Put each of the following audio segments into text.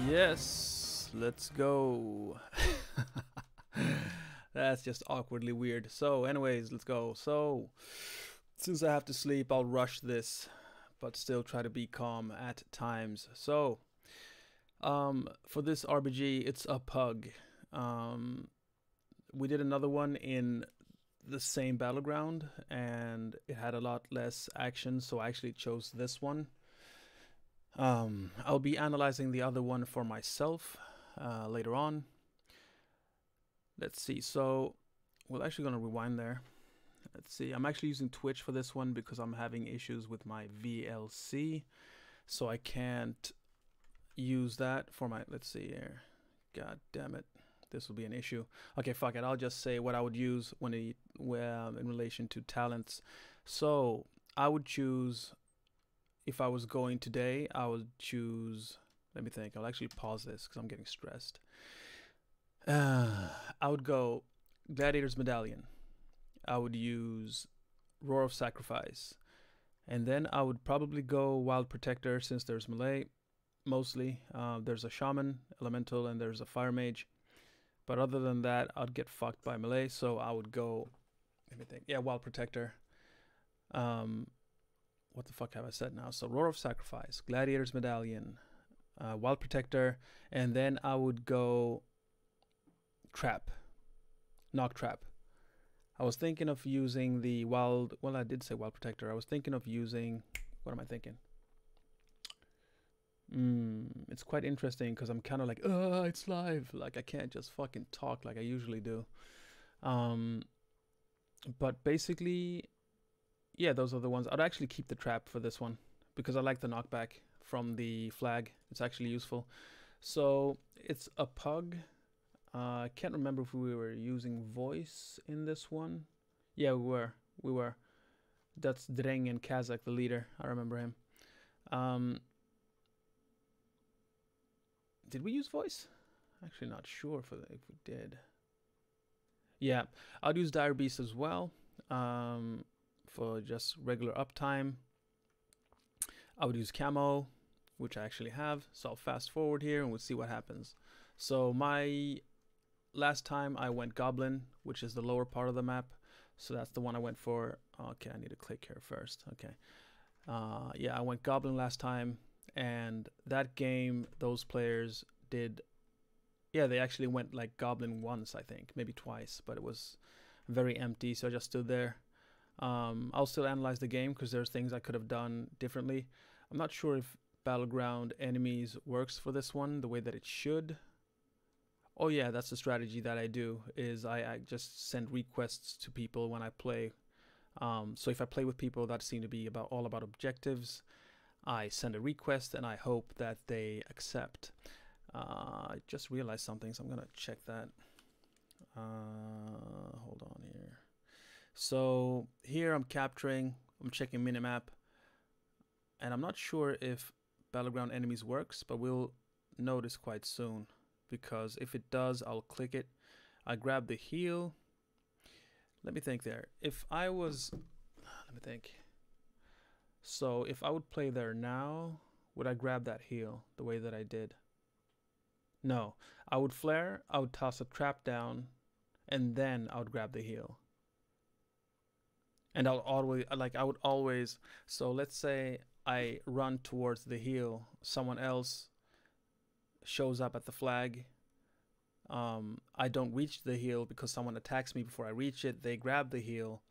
Yes, let's go. That's just awkwardly weird. So anyways, let's go. So since I have to sleep, I'll rush this, but still try to be calm at times. So for this RBG, it's a pug. We did another one in the same battleground and it had a lot less action, so I actually chose this one. I'll be analyzing the other one for myself later on. Let's see. So we're actually going to rewind there. Let's see. I'm actually using Twitch for this one because I'm having issues with my VLC, so I can't use that for my. Let's see here. God damn it. This will be an issue. Okay, fuck it. I'll just say what I would use when in relation to talents. So I would choose, if I was going today, I would choose, let me think. I'll actually pause this because I'm getting stressed. I would go Gladiator's Medallion. I would use Roar of Sacrifice. And then I would probably go Wild Protector since there's melee, mostly. There's a Shaman, Elemental, and there's a Fire Mage. But other than that, I'd get fucked by melee, so I would go, let me think. Yeah, Wild Protector. What the fuck have I said now? So Roar of Sacrifice, Gladiator's Medallion, Wild Protector, and then I would go Trap, Knock Trap. I was thinking of using the Wild, well, I did say Wild Protector. I was thinking of using, what am I thinking? It's quite interesting because I'm kind of like, it's live. Like I can't just fucking talk like I usually do. But basically, yeah, those are the ones. I'd actually keep the trap for this one because I like the knockback from the flag. It's actually useful. So it's a pug. I can't remember if we were using voice in this one. Yeah, we were. We were. That's Dreng and Kazakh, the leader. I remember him. Did we use voice? Actually, not sure if we did. Yeah, I'd use Dire Beast as well. For just regular uptime. I would use camo, which I actually have, so I'll fast forward here and we'll see what happens. So my last time I went Goblin, which is the lower part of the map, so that's the one I went for. Okay, I need to click here first. Okay, yeah, I went Goblin last time, and that game, those players did, yeah, they actually went like Goblin once, I think, maybe twice, but it was very empty, so I just stood there. I'll still analyze the game because there's things I could have done differently. I'm not sure if Battleground Enemies works for this one the way that it should. Oh yeah, that's the strategy that I do, is I just send requests to people when I play. So if I play with people that seem to be all about objectives, I send a request and I hope that they accept. I just realized something, so I'm gonna check that. Hold on here. So here I'm checking minimap, and I'm not sure if Battleground Enemies works, but we'll notice quite soon, because if it does, I'll click it. I grab the heal. Let me think there. If I was, let me think. So if I would play there now, would I grab that heal the way that I did? No, I would flare, I would toss a trap down, and then I would grab the heal. And I would always, so let's say I run towards the heal, someone else shows up at the flag. I don't reach the heal because someone attacks me before I reach it. They grab the heal.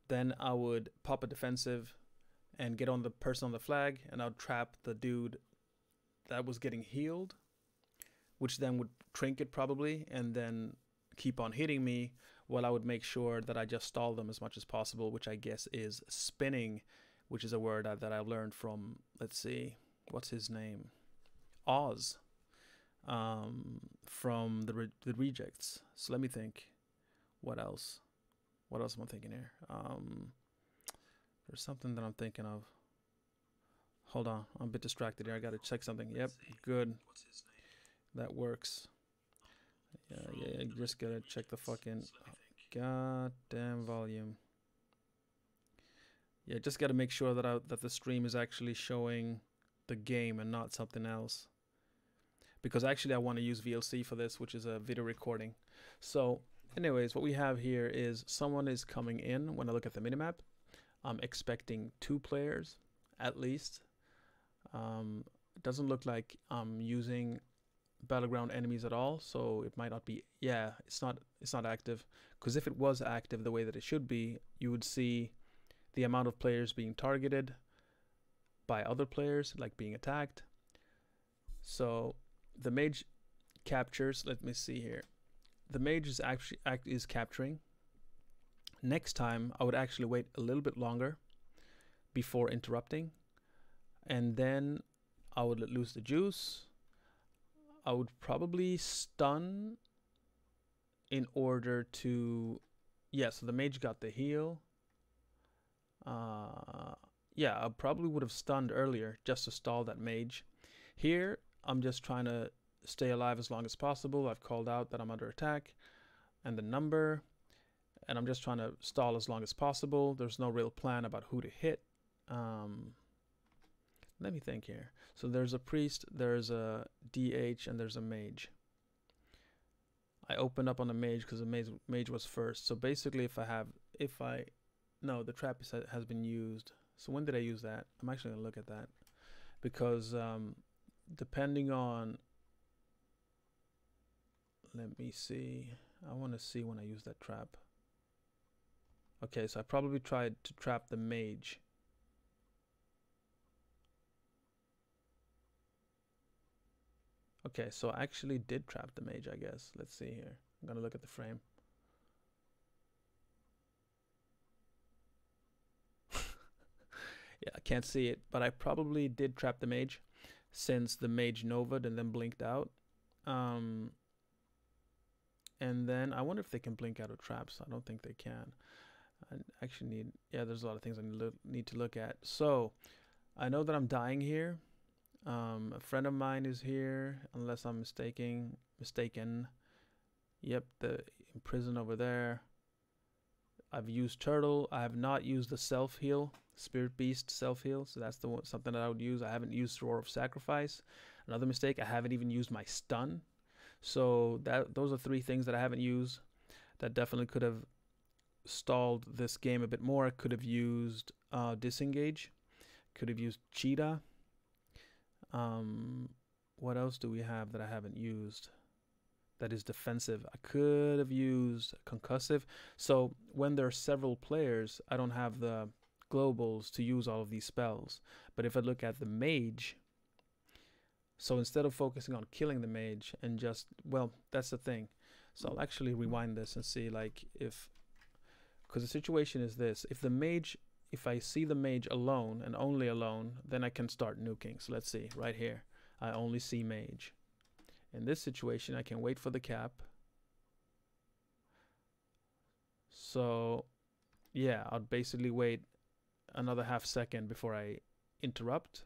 Then I would pop a defensive and get on the person on the flag, and I would trap the dude that was getting healed, which then would trinket probably, and then keep on hitting me, while I would make sure that I just stall them as much as possible, which I guess is spinning, which is a word that I learned from, let's see, what's his name? Oz, from the Rejects. So let me think, what else? What else am I thinking here? There's something that I'm thinking of. Hold on, I'm a bit distracted here. I gotta check something. Yep, good. What's his name? That works. Yeah, you just gotta check the fucking goddamn volume. Yeah, just gotta make sure that the stream is actually showing the game and not something else. because actually I want to use VLC for this, which is a video recording. So anyways, what we have here is someone is coming in. When I look at the minimap, I'm expecting 2 players at least. It doesn't look like I'm using battleground enemies at all, so it might not be. Yeah, it's not active, because if it was active the way that it should be, you would see the amount of players being targeted by other players, like being attacked. So the mage captures. Let me see here. The mage is actually capturing. Next time I would actually wait a little bit longer before interrupting, and then I would let loose the juice. I would probably stun in order to, yeah, so the mage got the heal. Yeah, I probably would have stunned earlier just to stall that mage. Here, I'm just trying to stay alive as long as possible. I've called out that I'm under attack and the number, and I'm just trying to stall as long as possible. There's no real plan about who to hit. Let me think here. So there's a priest, there's a DH, and there's a mage. I opened up on the mage because the mage was first. So basically, no, the trap has been used. So when did I use that? I'm actually gonna look at that, because depending on, let me see. I want to see when I use that trap. Okay, so I probably tried to trap the mage. Okay, so I actually did trap the mage, I guess. Let's see here. I'm gonna look at the frame. Yeah, I can't see it, but I probably did trap the mage, since the mage nova'd and then blinked out. And then I wonder if they can blink out of traps. I don't think they can. I actually need, yeah, there's a lot of things I need to look at. So I know that I'm dying here. A friend of mine is here, unless I'm mistaken. Yep, the prison over there. I've used turtle. I have not used the self heal, spirit beast self heal. So that's the one, something that I would use. I haven't used roar of sacrifice. Another mistake, I haven't even used my stun. So those are 3 things that I haven't used that definitely could have stalled this game a bit more. I could have used disengage. Could have used cheetah. What else do we have that I haven't used that is defensive? I could have used concussive. So when there are several players, I don't have the globals to use all of these spells. But if I look at the mage, so instead of focusing on killing the mage and just, well, that's the thing. So I'll actually rewind this and see, like, if, because the situation is this: if I see the mage alone and only alone, then I can start nuking. So let's see, right here, I only see mage. In this situation, I can wait for the cap. So yeah, I'll basically wait another half second before I interrupt.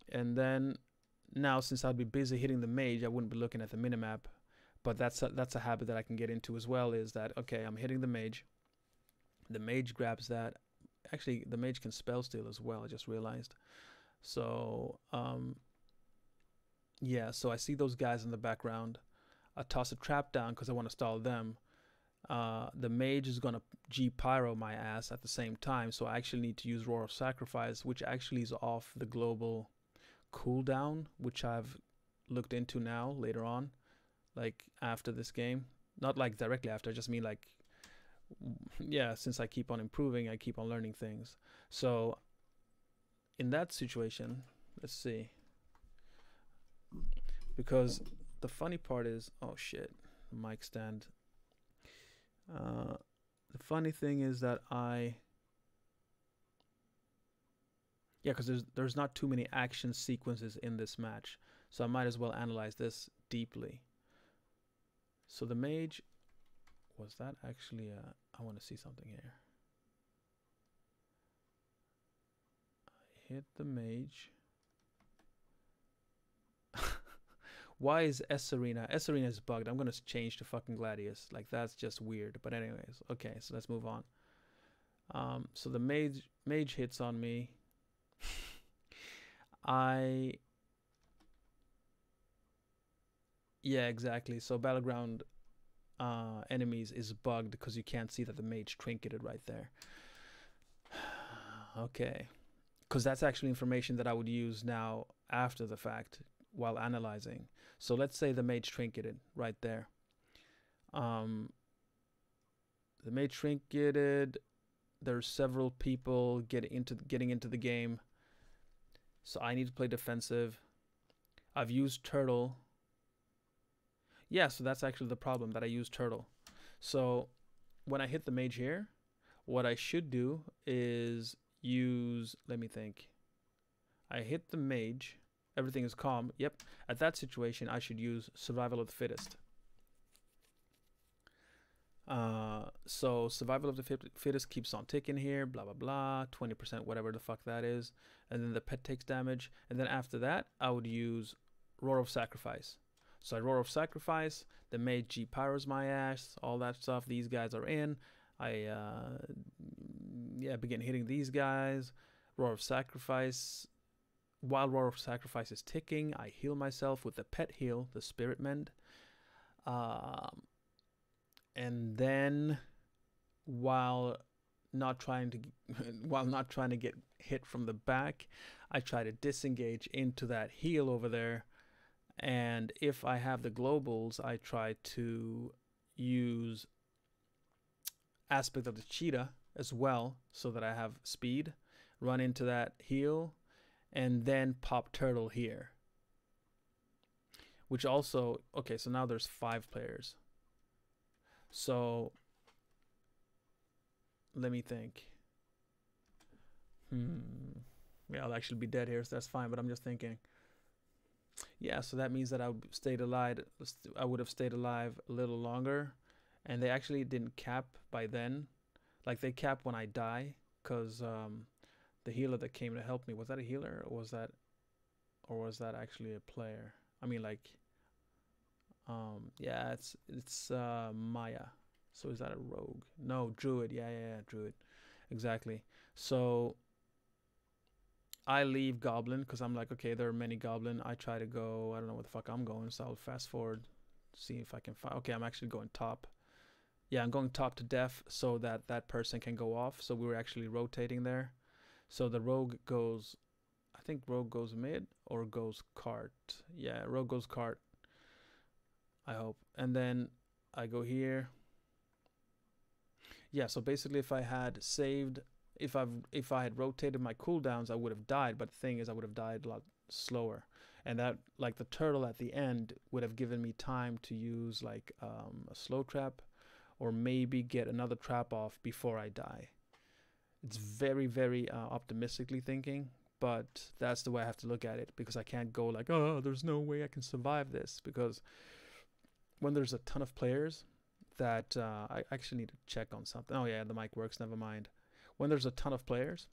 And then now, since I'd be busy hitting the mage, I wouldn't be looking at the minimap. But that's a habit that I can get into as well, is that, okay, I'm hitting the mage. The mage grabs that. Actually, the mage can spell steal as well, I just realized. So yeah, so I see those guys in the background. I toss a trap down because I want to stall them. The mage is gonna G-pyro my ass at the same time, so I actually need to use roar of sacrifice, which actually is off the global cooldown, which I've looked into now later on, like after this game. Not like directly after, I just mean like, yeah, since I keep on improving, I keep on learning things. So in that situation, let's see, because the funny part is, oh shit, mic stand. The funny thing is that because there's not too many action sequences in this match, so I might as well analyze this deeply. So the mage, was that actually I want to see something here. I hit the mage. Why is S Arena? S Arena is bugged. I'm gonna change to fucking Gladius. Like, that's just weird. But anyways, okay. So let's move on. So the mage hits on me. I Yeah, exactly. So battleground enemies is bugged because you can't see that the mage trinketed right there. Okay. Because that's actually information that I would use now after the fact while analyzing. So let's say the mage trinketed right there. The mage trinketed. There's several people getting into the game. So I need to play defensive. I've used turtle. Yeah, so that's actually the problem, that I use turtle. So when I hit the mage here, what I should do is use, let me think. I hit the mage, everything is calm. Yep, at that situation, I should use survival of the fittest. So survival of the fittest keeps on ticking here, blah, blah, blah, 20%, whatever the fuck that is. And then the pet takes damage. And then after that, I would use Roar of Sacrifice. So I Roar of Sacrifice, the mage G pyros my ass, all that stuff. These guys are in. I begin hitting these guys. Roar of Sacrifice. While Roar of Sacrifice is ticking, I heal myself with the pet heal, the Spirit Mend. And then while not trying to get hit from the back, I try to disengage into that heal over there. And if I have the globals, I try to use Aspect of the Cheetah as well, so that I have speed, run into that heal, and then pop turtle here. Which also, okay, so now there's 5 players. So let me think. Yeah, I'll actually be dead here, so that's fine, but I'm just thinking. Yeah, so that means that I would have stayed alive a little longer. And they actually didn't cap by then. Like, they cap when I die, because the healer that came to help me, was that a healer, or was that actually a player? I mean, like, yeah, it's Maya. So is that a rogue? No, druid. Yeah, druid. Exactly. So I leave goblin because I'm like, okay, there are many goblin. I try to go, I don't know what the fuck I'm going, so I'll fast forward, see if I can find. Okay, I'm actually going top. Yeah, I'm going top to def so that that person can go off. So we were actually rotating there. So the rogue goes, I think rogue goes mid or goes cart. Yeah, rogue goes cart, I hope. And then I go here. Yeah, so basically if I had saved, if I had rotated my cooldowns, I would have died. But the thing is, I would have died a lot slower. And that, like, the turtle at the end would have given me time to use like a slow trap, or maybe get another trap off before I die. It's very, very optimistically thinking, but that's the way I have to look at it, because I can't go like, oh, there's no way I can survive this, because when there's a ton of players that I actually need to check on something. Oh yeah, the mic works, never mind. When there's a ton of players,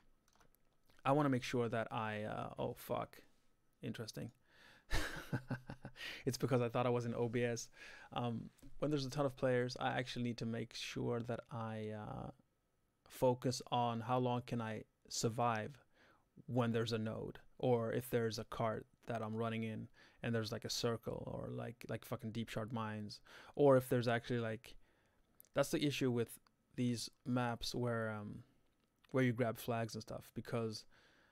I want to make sure that I oh fuck, interesting. It's because I thought I was in OBS. When there's a ton of players, I actually need to make sure that I focus on how long can I survive when there's a node, or if there's a cart that I'm running in and there's like a circle, or like fucking deep shard mines, or if there's actually like, that's the issue with these maps where you grab flags and stuff, because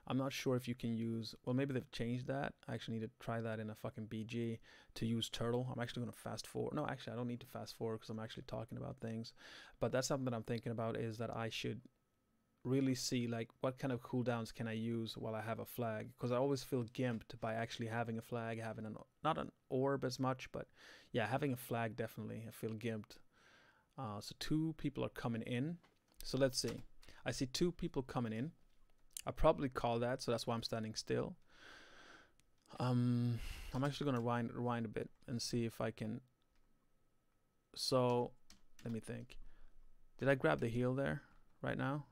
I'm not sure if you can use, well, maybe they've changed that. I actually need to try that in a fucking BG to use turtle. I'm actually going to fast forward. No, actually, I don't need to fast forward because I'm actually talking about things. But that's something that I'm thinking about, is that I should really see like what kind of cooldowns can I use while I have a flag, because I always feel gimped by actually having a flag, having not an orb as much, but yeah, having a flag, definitely I feel gimped. So 2 people are coming in. So let's see. I see 2 people coming in. I probably call that, so that's why I'm standing still. I'm actually gonna rewind a bit and see if I can. So let me think. Did I grab the heal there right now?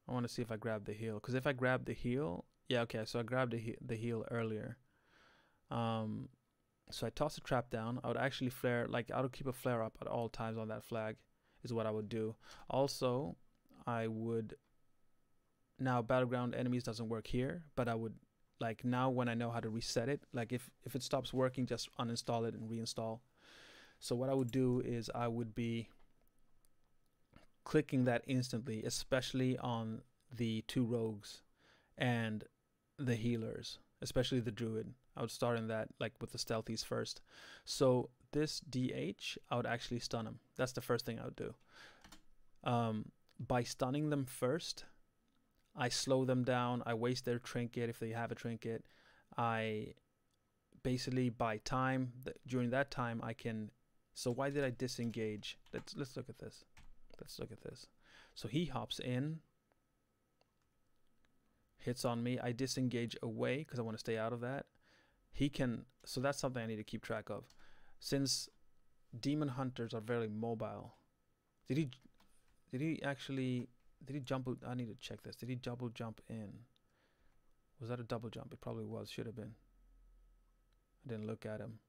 I want to see if I grabbed the heal, because if I grab the heal, yeah, okay. So I grabbed the heal earlier. So I toss the trap down. I would actually flare, like I would keep a flare up at all times on that flag, is what I would do. Also, I would. Now, battleground enemies doesn't work here, but I would like now when I know how to reset it, like if it stops working, just uninstall it and reinstall. So what I would do is I would be clicking that instantly, especially on the 2 rogues and the healers, especially the druid. I would start in that, like with the stealthies first. So this DH, I would actually stun them. That's the first thing I would do. By stunning them first, I slow them down. I waste their trinket if they have a trinket. I basically buy time. During that time, I can. So why did I disengage? Let's look at this. Let's look at this. So he hops in, hits on me. I disengage away because I want to stay out of that. He can. So that's something I need to keep track of. Since demon hunters are very mobile, did he actually? Did he jump? I need to check this. Did he double jump in? Was that a double jump? It probably was. Should have been. I didn't look at him.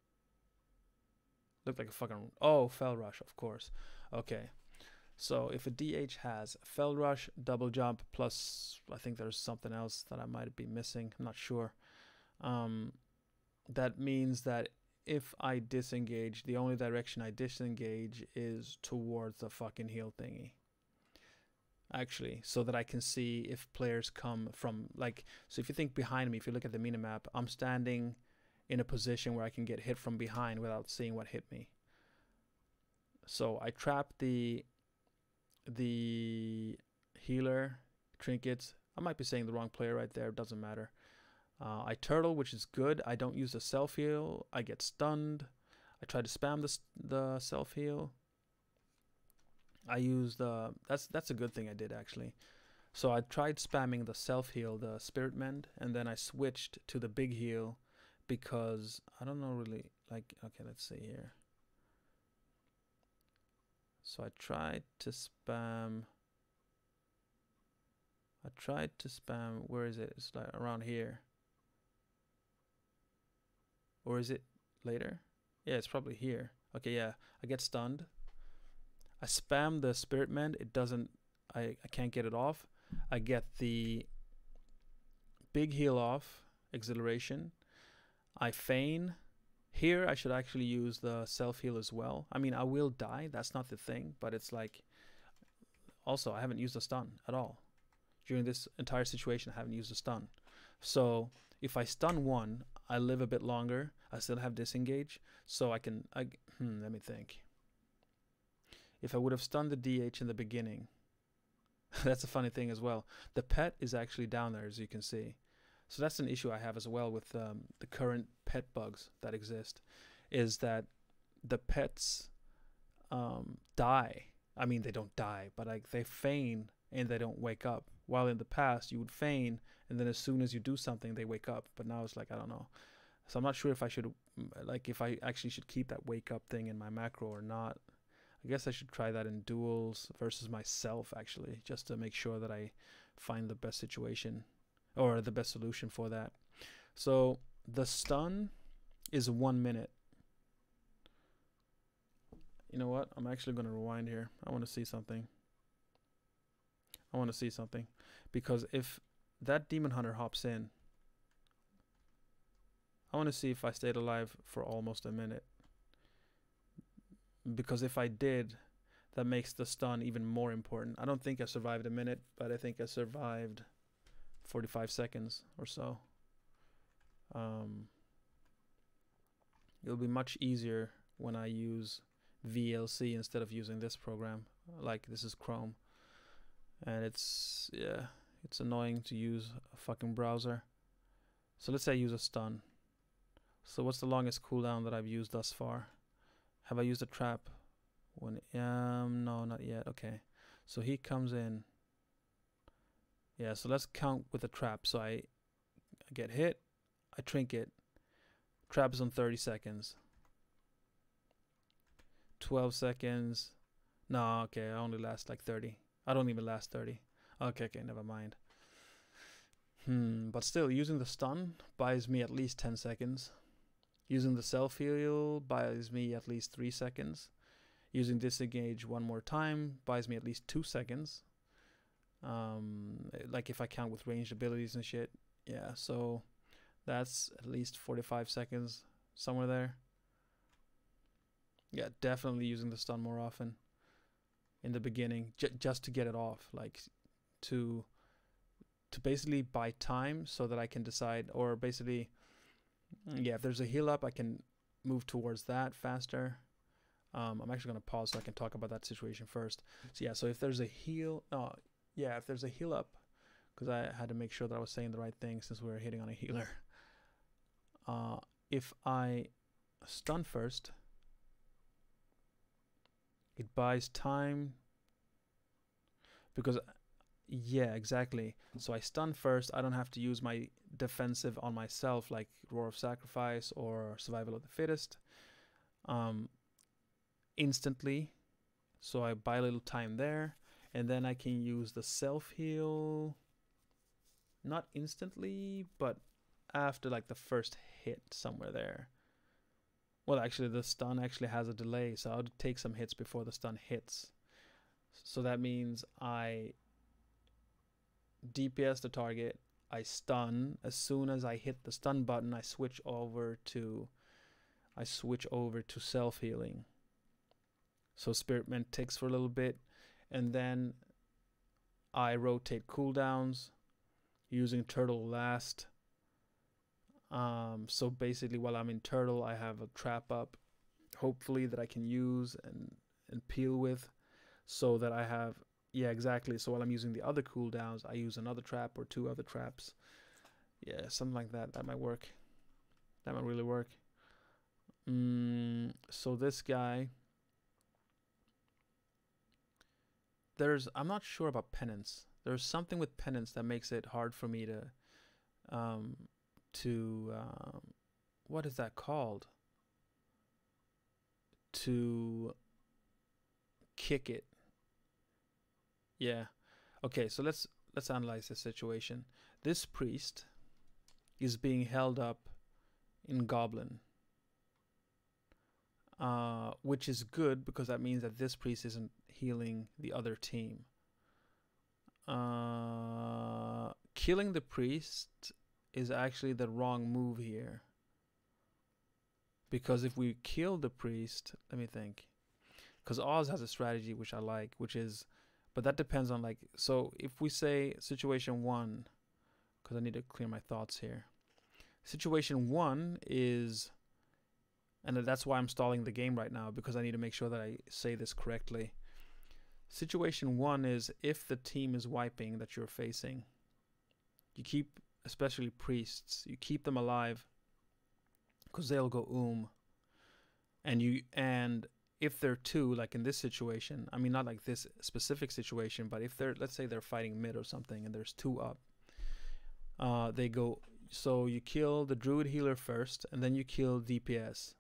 Looked like a fucking... Oh, Fell Rush, of course. Okay. So if a DH has Fell Rush, double jump, plus I think there's something else that I might be missing. I'm not sure. That means that if I disengage, the only direction I disengage is towards the fucking heal thingy. Actually, so that I can see if players come from, like, so if you think behind me, if you look at the minimap, I'm standing in a position where I can get hit from behind without seeing what hit me. So I trap the healer trinkets. I might be saying the wrong player right there, it doesn't matter. I turtle, which is good. I don't use the self heal. I get stunned. I try to spam the self heal. I use the, that's a good thing I did actually. So I tried spamming the self heal, the spirit mend, and then I switched to the big heal because I don't know really, like, okay, let's see here. So I tried to spam, where is it? It's like around here. Or is it later? Yeah, it's probably here. Okay, yeah, I get stunned. I spam the spirit mend. It doesn't, I can't get it off. I get the big heal off, exhilaration. I feign. Here I should actually use the self heal as well. I mean, I will die. That's not the thing, but it's like, also I haven't used a stun at all. During this entire situation, I haven't used a stun. So if I stun one, I live a bit longer. I still have disengage. So I can, let me think. If I would have stunned the DH in the beginning, that's a funny thing as well. The pet is actually down there, as you can see. So that's an issue I have as well with the current pet bugs that exist, is that the pets die. I mean, they don't die, but like they feign and they don't wake up. While in the past, you would feign, and then as soon as you do something, they wake up. But now it's like, I don't know. So I'm not sure if I should, like, if I actually should keep that wake up thing in my macro or not. I guess I should try that in duels versus myself, actually, just to make sure that I find the best situation or the best solution for that. So the stun is 1 minute. You know what? I'm actually going to rewind here. I want to see something. Because if that demon hunter hops in, I want to see if I stayed alive for almost a minute. Because if I did, that makes the stun even more important. I don't think I survived a minute, but I think I survived 45 seconds or so. It'll be much easier when I use VLC instead of using this program. Like, this is Chrome. And it's, yeah, it's annoying to use a fucking browser. So let's say I use a stun. So what's the longest cooldown that I've used thus far? Have I used a trap? No, not yet. Okay. So he comes in. Yeah, so let's count with the trap. So I get hit, I trinket. Trap is on 30 seconds. 12 seconds. No, okay, I only last like 30. I don't even last 30. Okay, never mind. But still, using the stun buys me at least 10 seconds. Using the self-heal buys me at least 3 seconds. Using disengage one more time buys me at least 2 seconds. Like if I count with ranged abilities and shit. Yeah, so That's at least 45 seconds, somewhere there. Yeah, definitely using the stun more often in the beginning, just to get it off, like to basically buy time so that I can decide, or basically, yeah, if there's a heal up, I can move towards that faster. I'm actually going to pause so I can talk about that situation first. So yeah, so if there's a heal, if there's a heal up, because I had to make sure that I was saying the right thing since we were hitting on a healer. If I stun first, it buys time, because yeah, exactly. So I stun first. I don't have to use my defensive on myself like Roar of Sacrifice or Survival of the Fittest instantly. So I buy a little time there, and then I can use the self heal, not instantly, but after like the first hit, somewhere there. Well, actually the stun actually has a delay, so I'll take some hits before the stun hits. So that means I DPS the target, I stun. As soon as I hit the stun button, I switch over to self healing. So Spirit Mint ticks for a little bit, and then I rotate cooldowns using Turtle last. So basically, while I'm in Turtle, I have a trap up, hopefully, that I can use and peel with, so that I have, yeah, exactly. So while I'm using the other cooldowns, I use another trap or two other traps. Yeah, something like that. That might work. That might really work. So this guy, I'm not sure about penance. There's something with penance that makes it hard for me to what is that called? To kick it. Yeah. Okay, so let's analyze this situation. This priest is being held up in Goblin, which is good because that means that this priest isn't healing the other team. Killing the priest is actually the wrong move here, because if we kill the priest, let me think, because Oz has a strategy which I like, which is, but that depends on, like, so if we say situation 1, because I need to clear my thoughts here. Situation 1 is, and that's why I'm stalling the game right now, because I need to make sure that I say this correctly. Situation 1 is if the team is wiping that you're facing, you keep, especially priests, you keep them alive because they'll go and if they're two, like in this situation, I mean, not like this specific situation, but if they're, let's say they're fighting mid or something and there's 2 up, they go, so you kill the druid healer first and then you kill DPS,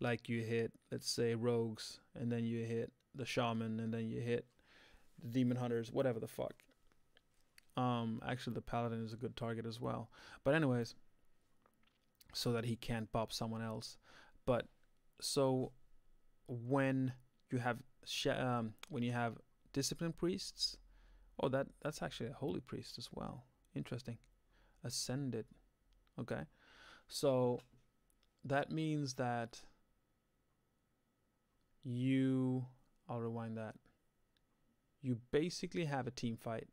like you hit, let's say, rogues, and then you hit the shaman, and then you hit the demon hunters, whatever the fuck. Actually the paladin is a good target as well, but anyways, so that he can't bop someone else. But so when you have disciplined priests, oh, that's actually a holy priest as well. Interesting. Ascended. Okay, so that means that I'll rewind that. You basically have a team fight.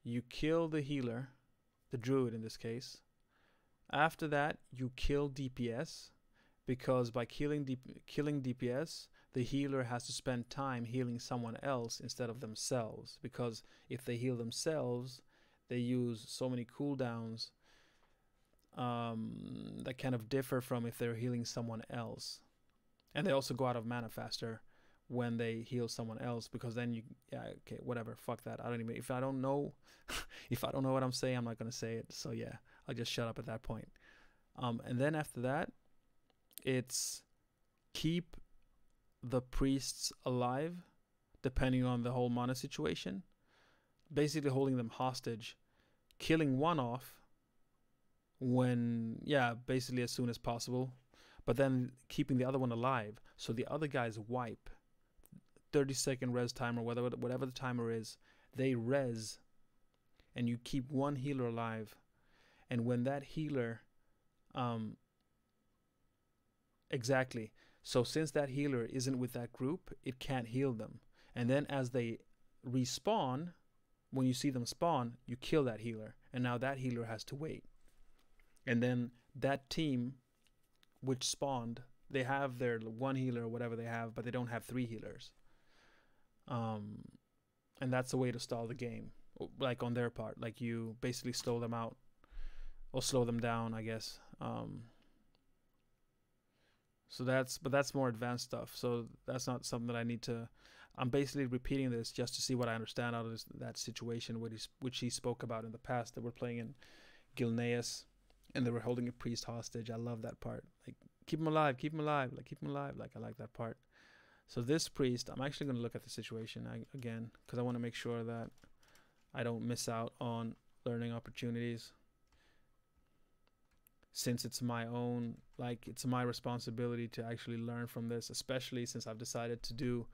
You kill the healer, the druid in this case. After that, you kill DPS, because by killing DPS, the healer has to spend time healing someone else instead of themselves, because if they heal themselves, they use so many cooldowns that kind of differ from if they're healing someone else. And they also go out of mana faster when they heal someone else, because then okay, whatever, fuck that. I don't even, if I don't know what I'm saying, I'm not gonna say it. So yeah, I'll just shut up at that point. And then after that, it's keep the priests alive, depending on the whole mana situation. Basically holding them hostage, killing one off when, basically as soon as possible, but then keeping the other one alive. So the other guys wipe, 30-second res timer, whatever the timer is, they res, and you keep one healer alive. And when that healer Um, exactly. So since that healer isn't with that group, it can't heal them. And then as they respawn, when you see them spawn, you kill that healer. And now that healer has to wait. And then that team which spawned, they have their one healer or whatever they have, but they don't have 3 healers. And that's a way to stall the game, like on their part. Like you basically slow them out or slow them down, I guess. So that's more advanced stuff. So that's not something that I need to. I'm basically repeating this just to see what I understand out of that situation, which he spoke about in the past. That we're playing in Gilneas, and they were holding a priest hostage. I love that part. Like keep him alive, keep him alive, like keep him alive. Like I like that part. So this priest, I'm actually going to look at the situation again because I want to make sure that I don't miss out on learning opportunities. Since it's my own, like it's my responsibility to actually learn from this, especially since I've decided to do,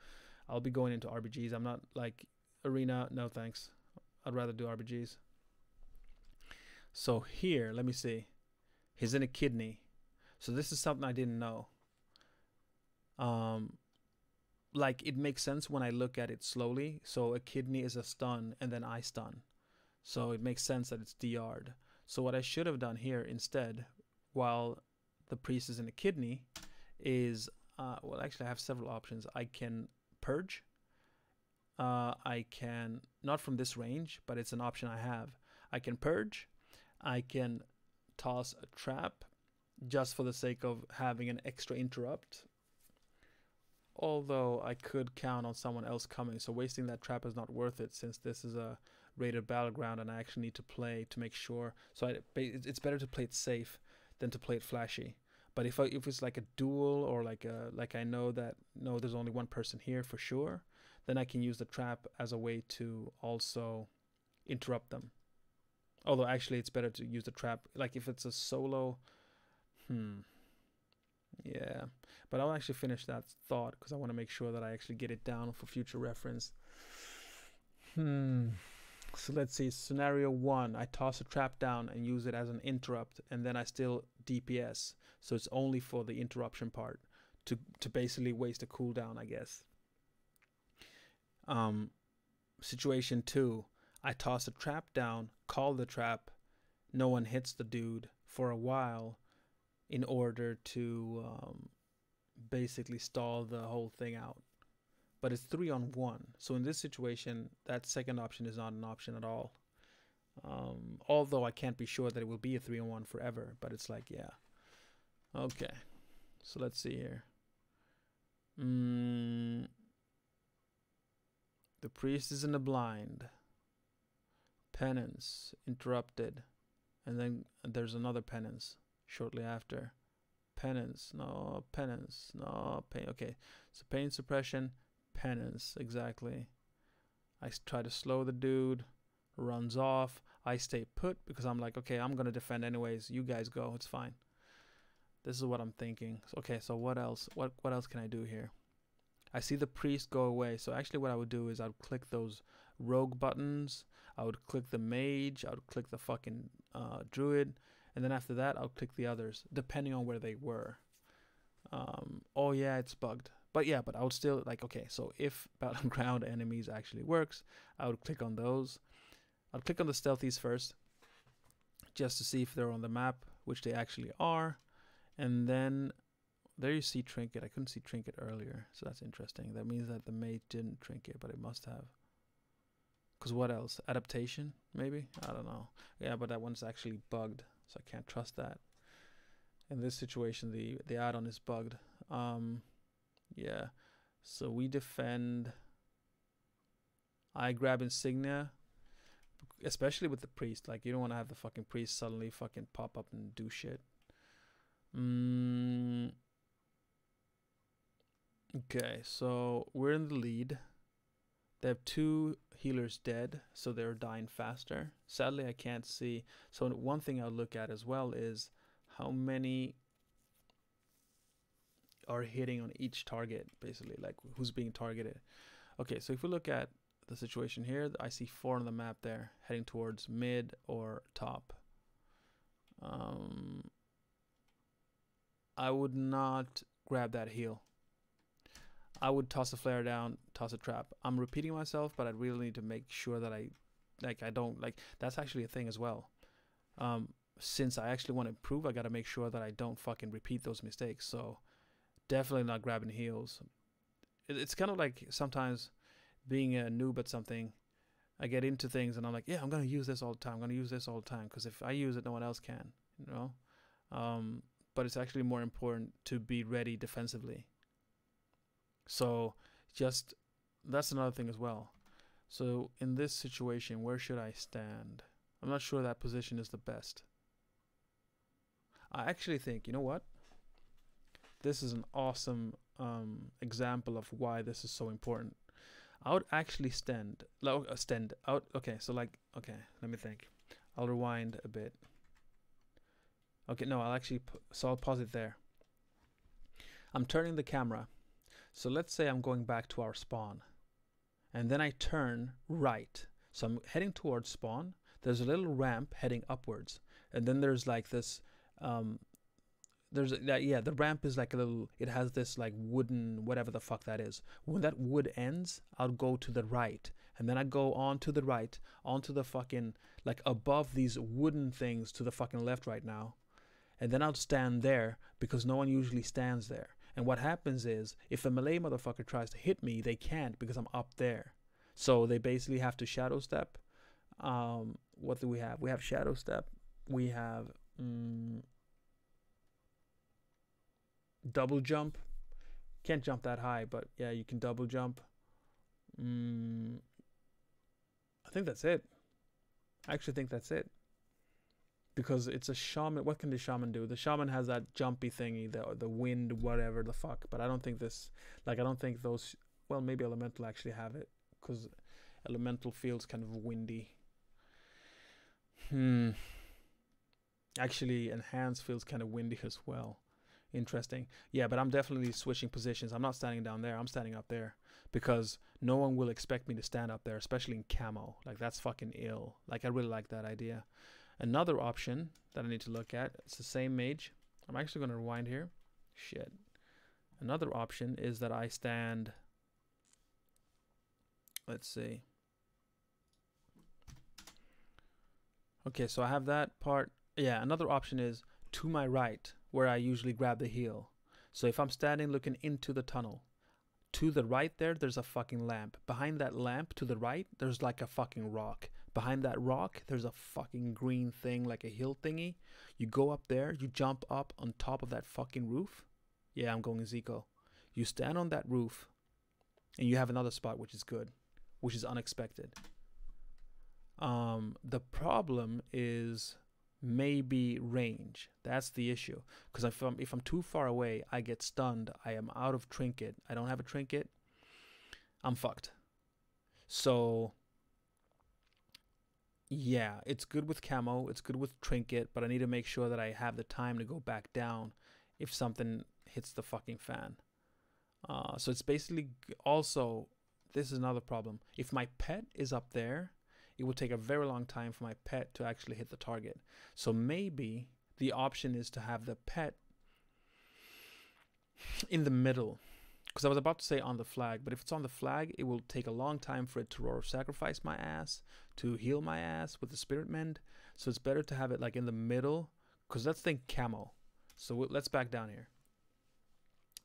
I'll be going into RBGs. I'm not like arena, no thanks. I'd rather do RBGs. So here, let me see. He's in a kidney. So this is something I didn't know. Like it makes sense when I look at it slowly. So a kidney is a stun and then I stun. So it makes sense that it's DR'd. So what I should have done here instead, while the priest is in a kidney, is, well, actually I have several options. I can purge. I can, not from this range, but it's an option I have. I can purge. I can toss a trap just for the sake of having an extra interrupt. Although I could count on someone else coming, so wasting that trap is not worth it since this is a rated battleground and I actually need to play to make sure. So it's better to play it safe than to play it flashy. But if it's like a duel or like I know that there's only one person here for sure, then I can use the trap as a way to also interrupt them. Although actually it's better to use the trap like if it's a solo. Yeah, but I'll actually finish that thought because I want to make sure that I actually get it down for future reference. So let's see, scenario 1, I toss a trap down and use it as an interrupt, and then I still DPS. So it's only for the interruption part to basically waste a cooldown, I guess. Situation 2, I toss a trap down, call the trap, no one hits the dude for a while in order to basically stall the whole thing out. But it's 3-on-1. So in this situation, that second option is not an option at all. Although I can't be sure that it will be a 3-on-1 forever, but it's like, yeah. Okay, so let's see here. The priest is in the blind. Penance, interrupted. And then there's another penance shortly after. Penance, no, penance, no, pain. Okay, so pain suppression, penance, exactly. I try to slow the dude, runs off. I stay put because I'm like, okay, I'm gonna defend anyways. You guys go, it's fine. This is what I'm thinking. Okay, so what else? What else can I do here? I see the priest go away. So actually what I would do is I would click those rogue buttons. I would click the mage. I would click the fucking druid. And then after that, I'll click the others, depending on where they were. Oh yeah, it's bugged. But yeah, but I would still like, okay, so if battleground enemies actually works, I would click on those. I'll click on the stealthies first, just to see if they're on the map, which they actually are. And then there you see trinket. I couldn't see trinket earlier, so that's interesting. That means that the mage didn't trinket, but it must have. Because what else? Adaptation, maybe? I don't know. Yeah, but that one's actually bugged, so I can't trust that. In this situation, the add-on is bugged. Yeah, so we defend. I grab insignia, especially with the priest. Like, you don't want to have the fucking priest suddenly fucking pop up and do shit. Okay, so we're in the lead. They have 2 healers dead, so they're dying faster. Sadly, I can't see. So one thing I'll look at as well is how many are hitting on each target, basically, like who's being targeted. Okay, so if we look at the situation here, I see 4 on the map there, heading towards mid or top. I would not grab that heal. I would toss a flare down, toss a trap. I'm repeating myself, but I really need to make sure that I don't, like, that's actually a thing as well. Since I actually want to improve, I got to make sure that I don't fucking repeat those mistakes. So definitely not grabbing heals. It's kind of like sometimes being a noob at something, I get into things and I'm like, yeah, I'm going to use this all the time. I'm going to use this all the time. Because if I use it, no one else can, you know? But it's actually more important to be ready defensively. So just, that's another thing as well. So in this situation, where should I stand? I'm not sure that position is the best. I actually think, you know what? This is an awesome example of why this is so important. I would actually stand out. Okay, so like, okay, let me think. I'll rewind a bit. Okay, no, I'll actually, so I'll pause it there. I'm turning the camera. So let's say I'm going back to our spawn. And then I turn right. So I'm heading towards spawn. There's a little ramp heading upwards. And then there's like this, the ramp is like a little, it has this like wooden, whatever the fuck that is. When that wood ends, I'll go to the right. And then I go on to the right, onto the fucking, like above these wooden things to the fucking left right now. And then I'll stand there because no one usually stands there. And what happens is, if a melee motherfucker tries to hit me, they can't because I'm up there. So they basically have to shadow step. What do we have? We have shadow step. We have double jump. Can't jump that high, but yeah, you can double jump. I think that's it. I actually think that's it. Because it's a shaman. What can the shaman do? The shaman has that jumpy thingy, the wind, whatever the fuck. But I don't think this, like, I don't think those, well, maybe elemental actually have it. Because elemental feels kind of windy. Actually, enhance feels kind of windy as well. Interesting. Yeah, but I'm definitely switching positions. I'm not standing down there. I'm standing up there. Because no one will expect me to stand up there, especially in camo. Like, that's fucking ill. Like, I really like that idea. Another option that I need to look at, it's the same mage. I'm actually going to rewind here. Shit. Another option is that I stand, let's see. Okay, so I have that part. Yeah, another option is to my right, where I usually grab the heal. So if I'm standing looking into the tunnel, to the right there's a fucking lamp. Behind that lamp to the right, there's like a fucking rock. Behind that rock, there's a fucking green thing, like a hill thingy. You go up there, you jump up on top of that fucking roof. Yeah, I'm going Ziqo. You stand on that roof, and you have another spot, which is good, which is unexpected. The problem is maybe range. That's the issue. Because if I'm too far away, I get stunned. I am out of trinket. I don't have a trinket. I'm fucked. So yeah, it's good with camo, it's good with trinket, but I need to make sure that I have the time to go back down if something hits the fucking fan. So it's basically also, this is another problem. If my pet is up there, it will take a very long time for my pet to actually hit the target. So maybe the option is to have the pet in the middle. Because I was about to say on the flag, but if it's on the flag, it will take a long time for it to roar sacrifice my ass, to heal my ass with the spirit mend. So it's better to have it like in the middle, because let's think camo. So let's back down here.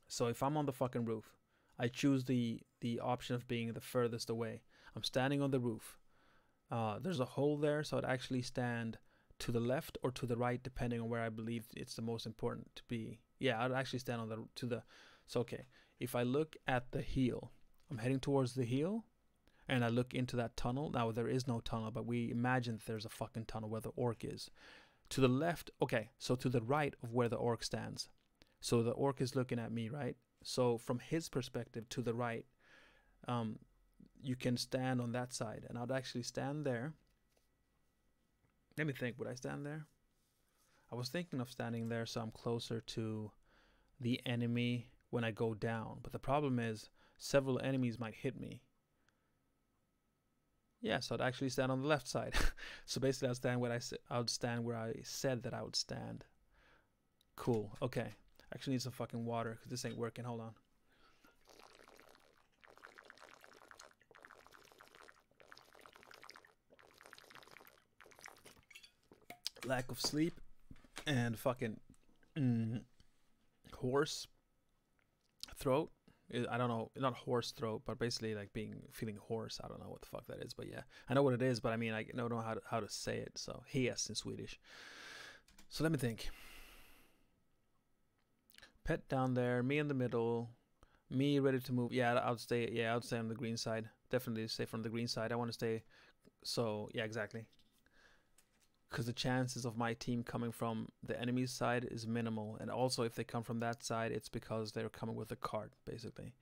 So if I'm on the fucking roof, I choose the option of being the furthest away. I'm standing on the roof. There's a hole there, so I'd actually stand to the left or to the right, depending on where I believe it's the most important to be. Yeah, I'd actually stand on so okay. If I look at the heel, I'm heading towards the heel, and I look into that tunnel. Now, there is no tunnel, but we imagine that there's a fucking tunnel where the orc is. To the left, okay, so to the right of where the orc stands. So the orc is looking at me, right? So from his perspective to the right, you can stand on that side. And I'd actually stand there. Let me think, would I stand there? I was thinking of standing there so I'm closer to the enemy when I go down, but the problem is several enemies might hit me. Yeah, so I'd actually stand on the left side. So basically I would stand where I said that I would stand. Cool. Okay, Actually need some fucking water because this ain't working. Hold on. Lack of sleep and fucking hoarse throat. I don't know, not hoarse throat, but basically like feeling hoarse. I don't know what the fuck that is, but yeah, I know what it is, but I mean I don't know how to say it. So hes in Swedish. So let me think. Pet down there, me in the middle, me ready to move. Yeah, I'll stay. Yeah, I'll stay on the green side. Definitely stay from the green side. I want to stay. So yeah, exactly. Because the chances of my team coming from the enemy's side is minimal, and also if they come from that side, it's because they're coming with a cart, basically.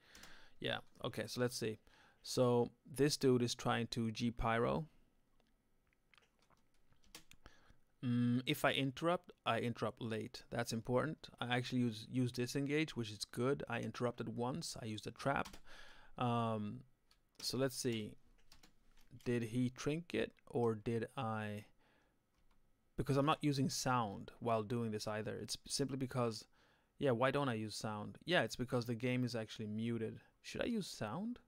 Yeah. Okay. So let's see. So this dude is trying to G pyro. If I interrupt late. That's important. I actually use disengage, which is good. I interrupted once. I used a trap. So let's see. Did he trinket or did I? Because I'm not using sound while doing this either. It's simply because, yeah, why don't I use sound? Yeah, it's because the game is actually muted. Should I use sound?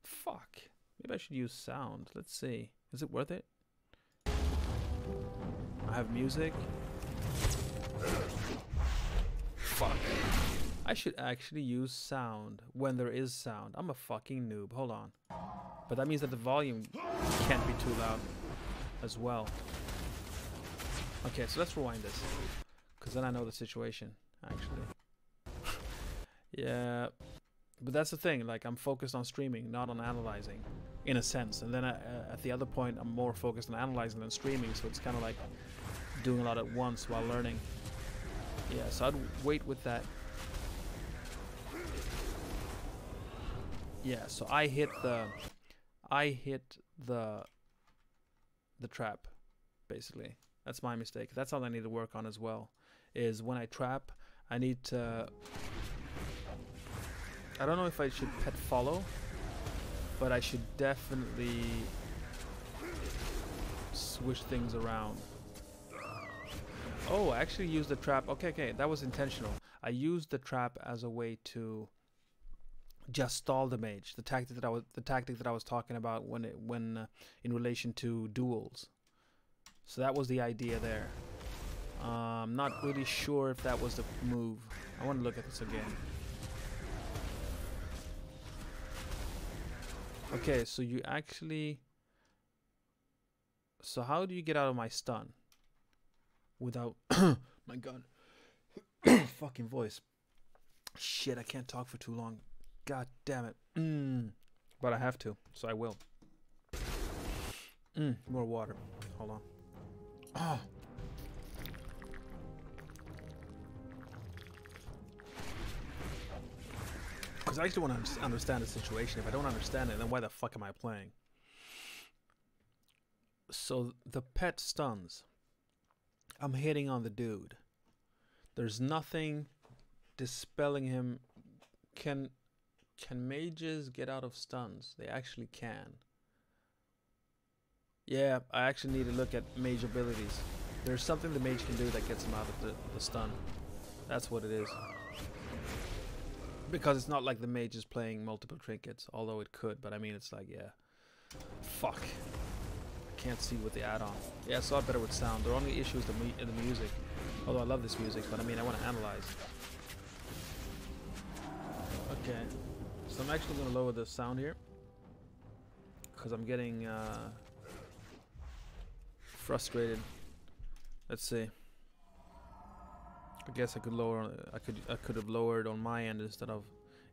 Fuck. Maybe I should use sound. Let's see. Is it worth it? I have music. Fuck. I should actually use sound when there is sound. I'm a fucking noob. Hold on. But that means that the volume can't be too loud as well. Okay, so let's rewind this. Because then I know the situation, actually. Yeah. But that's the thing. Like, I'm focused on streaming, not on analyzing. In a sense. And then at the other point, I'm more focused on analyzing than streaming. So it's kind of like doing a lot at once while learning. Yeah, so I'd wait with that. Yeah, so I hit the trap, basically. That's my mistake. That's all I need to work on as well. Is when I trap, I need to... I don't know if I should pet follow, but I should definitely switch things around. Oh, I actually used the trap. Okay, that was intentional. I used the trap as a way to just stall the mage. The tactic that I was talking about when in relation to duels. So that was the idea there. I'm not really sure if that was the move. I want to look at this again. Okay, so you actually... So how do you get out of my stun? Without... My god. Fucking voice. Shit, I can't talk for too long. God damn it. But I have to, so I will. More water. Hold on. Oh. Because I actually want to understand the situation. If I don't understand it, then why the fuck am I playing? So the pet stuns. I'm hitting on the dude. There's nothing dispelling him. Can mages get out of stuns? They actually can. Yeah, I actually need to look at mage abilities. There's something the mage can do that gets him out of the stun. That's what it is. Because it's not like the mage is playing multiple trinkets, although it could, but I mean, it's like, yeah. Fuck. I can't see with the add-on. Yeah, it's a lot better with sound. The only issue is the music. Although I love this music, but I mean, I want to analyze. Okay. So I'm actually going to lower the sound here. Because I'm getting frustrated. Let's see. I guess I could lower. I could have lowered on my end instead of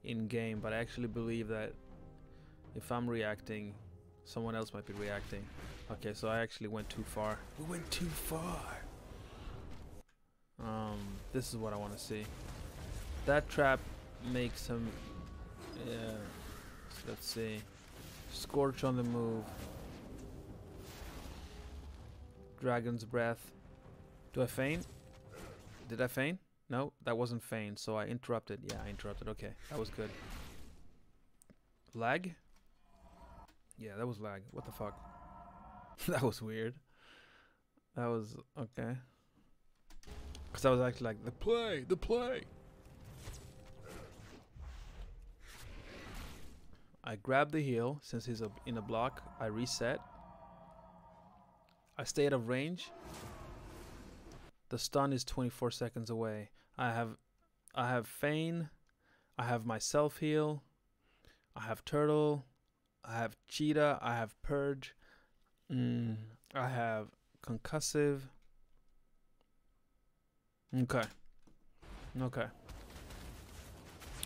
in game, but I actually believe that if I'm reacting, someone else might be reacting. Okay, so I actually went too far. We went too far. This is what I want to see. That trap makes him. Yeah. So let's see. Scorch on the move. Dragon's breath. Do I feign? Did I feign? No, that wasn't feign, so I interrupted. Yeah, I interrupted. Okay, that was good. Lag? Yeah, that was lag. What the fuck? That was weird. That was... okay. Because I was actually like, the play, the play. I grab the heal since he's in a block. I reset. I stay out of range. The stun is 24 seconds away. I have Feign. I have my self heal. I have Turtle. I have Cheetah. I have Purge. I have Concussive. Okay. Okay.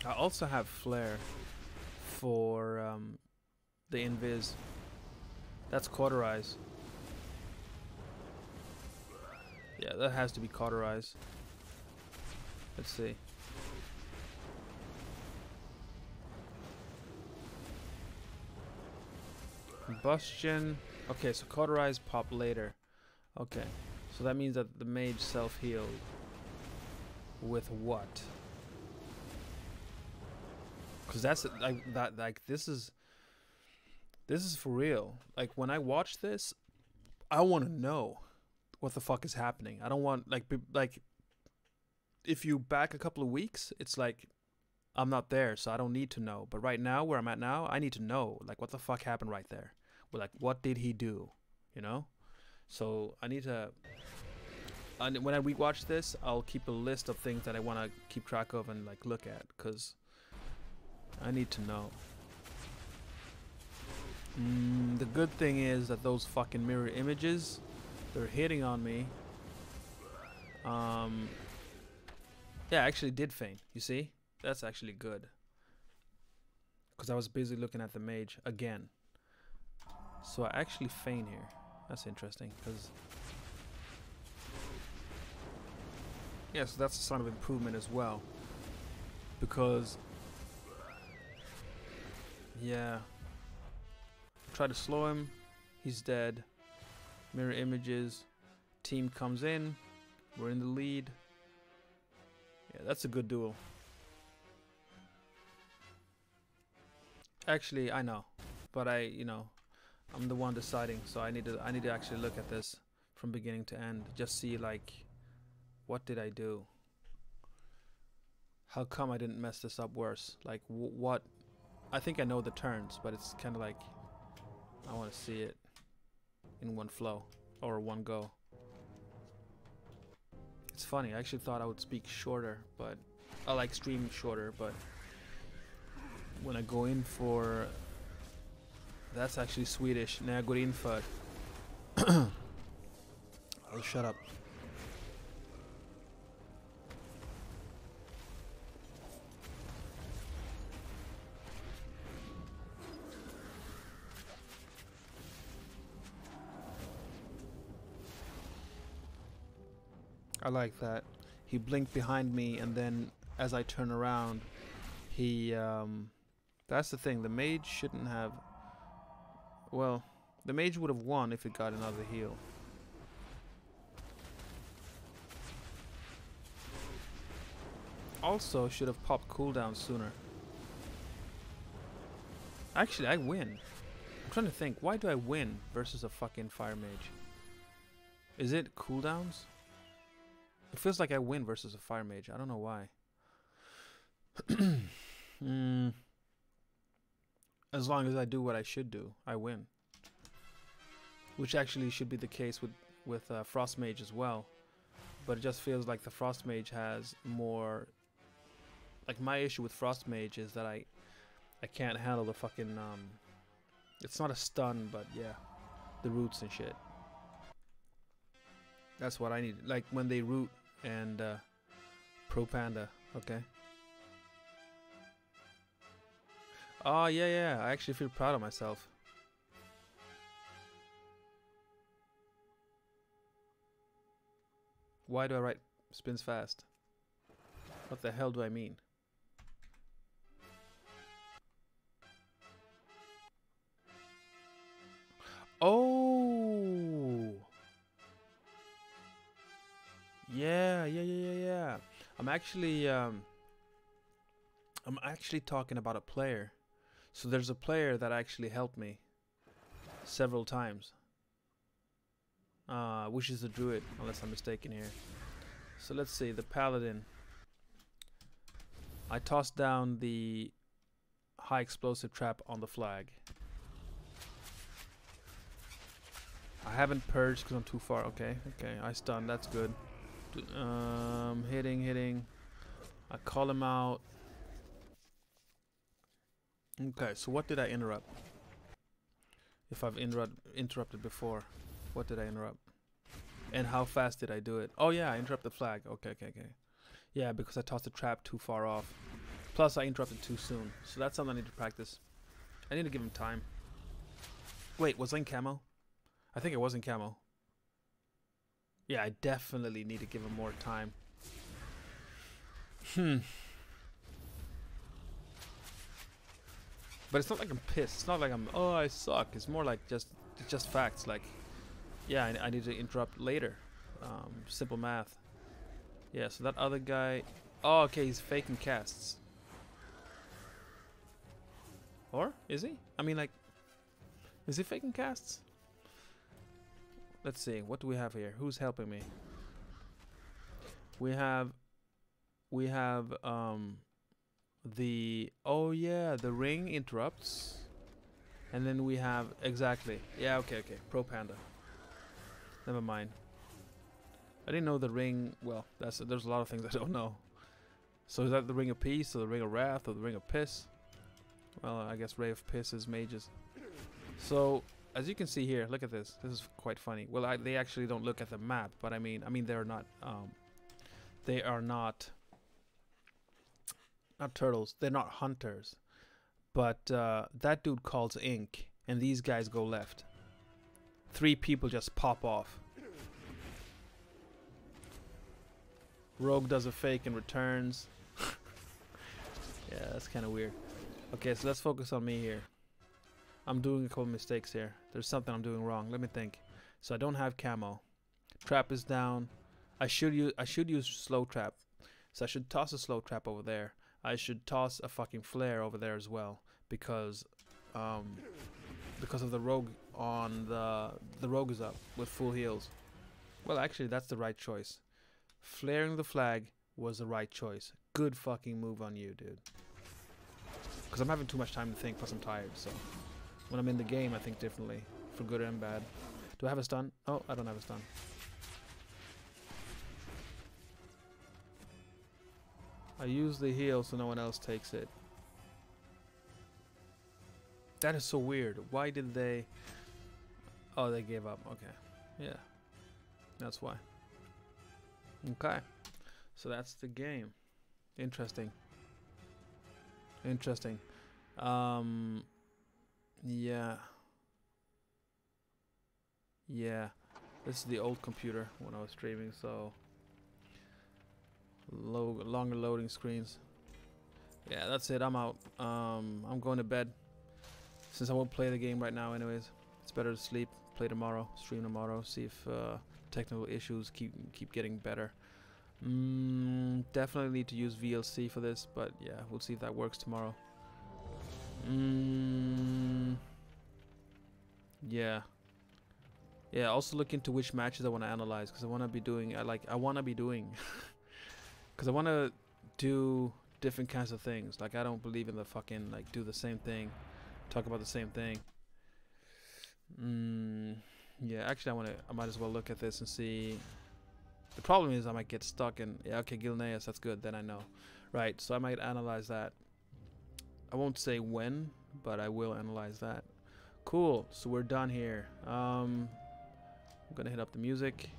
I also have Flare for the Invis. That's Cauterize. Yeah, that has to be Cauterize. Let's see. Combustion. Okay, so Cauterize pop later. Okay, so that means that the mage self-healed. With what? Because that's like that. Like this is for real. Like when I watch this, I want to know what the fuck is happening. I don't want like if you back a couple of weeks, it's like I'm not there, so I don't need to know. But right now, where I'm at now, I need to know like what the fuck happened right there. Well, like what did he do? You know? So I need to. And when I rewatch this, I'll keep a list of things that I want to keep track of and like look at, cause I need to know. The good thing is that those fucking mirror images, they're hitting on me. Yeah, I actually did feign. You see, that's actually good. Cause I was busy looking at the mage again. So I actually feign here. That's interesting, cause. Yes, that's a sign of improvement as well. Because, yeah, try to slow him, he's dead. Mirror images, team comes in, we're in the lead. Yeah, that's a good duel. Actually, I know, but I'm the one deciding, so I need to actually look at this from beginning to end, just see like. What did I do? How come I didn't mess this up worse? Like, what? I think I know the turns, but it's kind of like I want to see it in one flow or one go. It's funny. I actually thought I would speak shorter, but I like streaming shorter. But when I go in for that's actually Swedish. När jag går in för I'll shut up. I like that. He blinked behind me, and then as I turn around, he that's the thing, the mage shouldn't have, well, the mage would have won if it got another heal. Also should have popped cooldown sooner. Actually, I win. I'm trying to think, why do I win versus a fucking fire mage? Is it cooldowns? It feels like I win versus a fire mage. I don't know why. As long as I do what I should do, I win. Which actually should be the case with Frost Mage as well. But it just feels like the Frost Mage has more. Like my issue with Frost Mage is that I can't handle the fucking it's not a stun, but yeah, the roots and shit. That's what I need. Like when they root and Pro Panda. Okay. Oh yeah, I actually feel proud of myself. Why do I write spins fast? What the hell do I mean? Oh! Yeah. I'm actually talking about a player. So there's a player that actually helped me several times. Which is a druid, unless I'm mistaken here. So let's see, the paladin. I tossed down the high explosive trap on the flag. I haven't purged because I'm too far. Okay, okay, I stunned, that's good. Hitting. I call him out. Okay, so what did I interrupt? If I've interrupted before, what did I interrupt? And how fast did I do it? Oh yeah, I interrupted the flag. Okay. Yeah, because I tossed the trap too far off. Plus I interrupted too soon. So that's something I need to practice. I need to give him time. Wait, was I in camo? I think it was in camo. Yeah, I definitely need to give him more time. But it's not like I'm pissed. It's not like I'm, oh, I suck. It's more like it's just facts. Like, yeah, I need to interrupt later. Simple math. Yeah, so that other guy, oh, okay, he's faking casts. Or is he? I mean, like, is he faking casts? Let's see. What do we have here? Who's helping me? We have the, oh yeah, the ring interrupts, and then we have, exactly, yeah, okay, Pro Panda, never mind. I didn't know the ring. Well, there's a lot of things I don't know. So is that the ring of peace or the ring of wrath or the ring of piss? Well, I guess ray of piss is mages. So as you can see here, look at this. This is quite funny. Well, they actually don't look at the map, but I mean they're not. They are not turtles. They're not hunters. But that dude calls ink, and these guys go left. 3 people just pop off. Rogue does a fake and returns. Yeah, that's kind of weird. Okay, so let's focus on me here. I'm doing a couple mistakes here. There's something I'm doing wrong. Let me think. So I don't have camo. Trap is down. I should use slow trap. So I should toss a slow trap over there. I should toss a fucking flare over there as well, because of the rogue on the rogue is up with full heals. Well, actually that's the right choice. Flaring the flag was the right choice. Good fucking move on you, dude. Because I'm having too much time to think, plus I'm tired, so when I'm in the game I think differently, for good and bad. Do I have a stun? Oh, I don't have a stun. I use the heal so no one else takes it. That is so weird. Why did they... Oh, they gave up. Okay. Yeah. That's why. Okay. So that's the game. Interesting. Interesting. Yeah. Yeah. This is the old computer when I was streaming, so... longer loading screens. Yeah, that's it. I'm out. I'm going to bed. Since I won't play the game right now anyways. It's better to sleep, play tomorrow, stream tomorrow, see if technical issues keep getting better. Definitely need to use VLC for this, but yeah, we'll see if that works tomorrow. Yeah. Yeah, also look into which matches I want to analyze, because I want to be doing because I want to do different kinds of things. Like, I don't believe in the fucking, like, do the same thing, talk about the same thing. Yeah, actually I might as well look at this and see. The problem is I might get stuck in, yeah, okay, Gilneas, that's good, then I know. Right, so I might analyze that. I won't say when, but I will analyze that. Cool, so we're done here. I'm gonna hit up the music.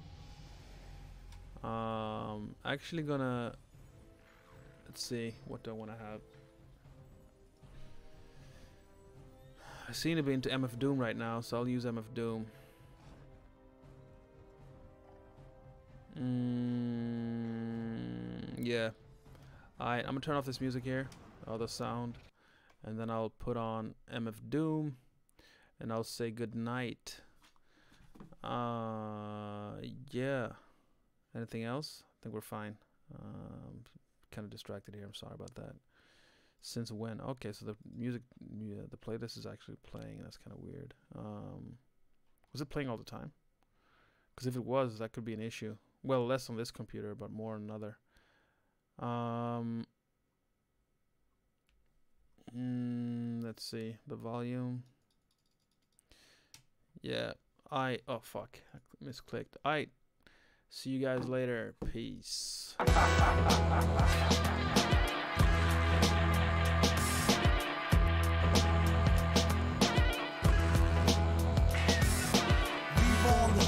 Actually gonna, let's see, what do I want to have? I seem to be into MF Doom right now, so I'll use MF Doom. Yeah. Alright, I'm gonna turn off this music here, all the sound, and then I'll put on MF Doom, and I'll say good night. Yeah. Anything else? I think we're fine. Kind of distracted here. I'm sorry about that. Since when? Okay, so the music, yeah, the playlist is actually playing. That's kind of weird. Was it playing all the time? Because if it was, that could be an issue. Well, less on this computer, but more on another. Let's see the volume. Yeah, oh fuck, I misclicked. I see you guys later. Peace.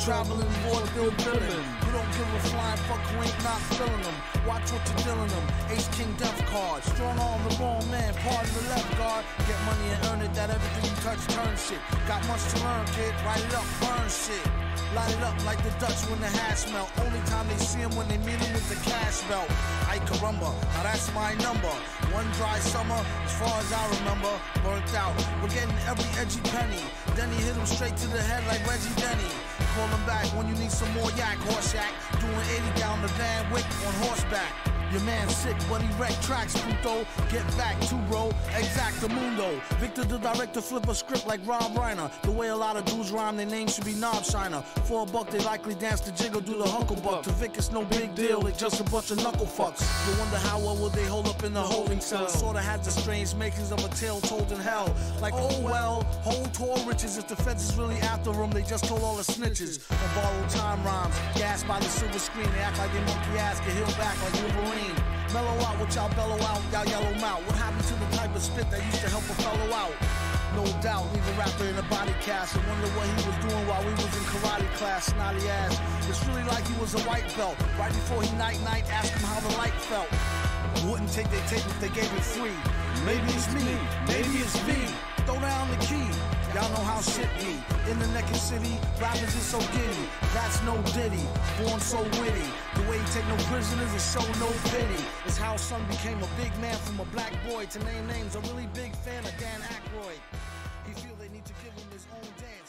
Traveling vaudeville villain. You don't give a flying fuck who ain't not feeling them. Watch what you're dealing them. Ace King Death card. Strong arm the wrong man. Pardon the left guard. Get money and earn it. That everything you touch turn shit. Got much to learn, kid. Write it up, burn shit. Light it up like the Dutch when the hash melt. Only time they see him when they meet him with the cash belt. Ay caramba, now that's my number. One dry summer, as far as I remember, burnt out. We're getting every edgy penny. Then he hit him straight to the head like Reggie Denny. Call him back when you need some more yak, horse yak. Doing 80 down the Van Wick on horseback. Your man sick, but he wrecked tracks, puto. Get back to bro, exactamundo. Victor the director flip a script like Rob Reiner. The way a lot of dudes rhyme, their name should be Knob Shiner. For a buck, they likely dance the jiggle, do the hucklebuck. To Vic, it's no big deal, they just a bunch of knuckle fucks. You wonder how well will they hold up in the holding cell. Sorta had the strange makings of a tale told in hell. Like, oh well, hold tall riches. If the feds is really after them, they just told all the snitches. And borrowed time rhymes, gassed by the silver screen. They act like they monkey ass, get healed back like Wolverine. Mellow out what y'all bellow out, y'all yellow mouth. What happened to the type of spit that used to help a fellow out? No doubt, leave a rapper in a body cast. I wonder what he was doing while we was in karate class. Snotty ass, it's really like he was a white belt. Right before he night, asked him how the light felt. Wouldn't take their tape if they gave it free. Maybe it's me, maybe it's me. Throw down the key. Y'all know how shit be. In the naked city, rappers is so giddy. That's no ditty, born so witty. The way he take no prisoners and show no pity. It's how son became a big man from a black boy. To name names, a really big fan of Dan Aykroyd. He feel they need to give him his own dance.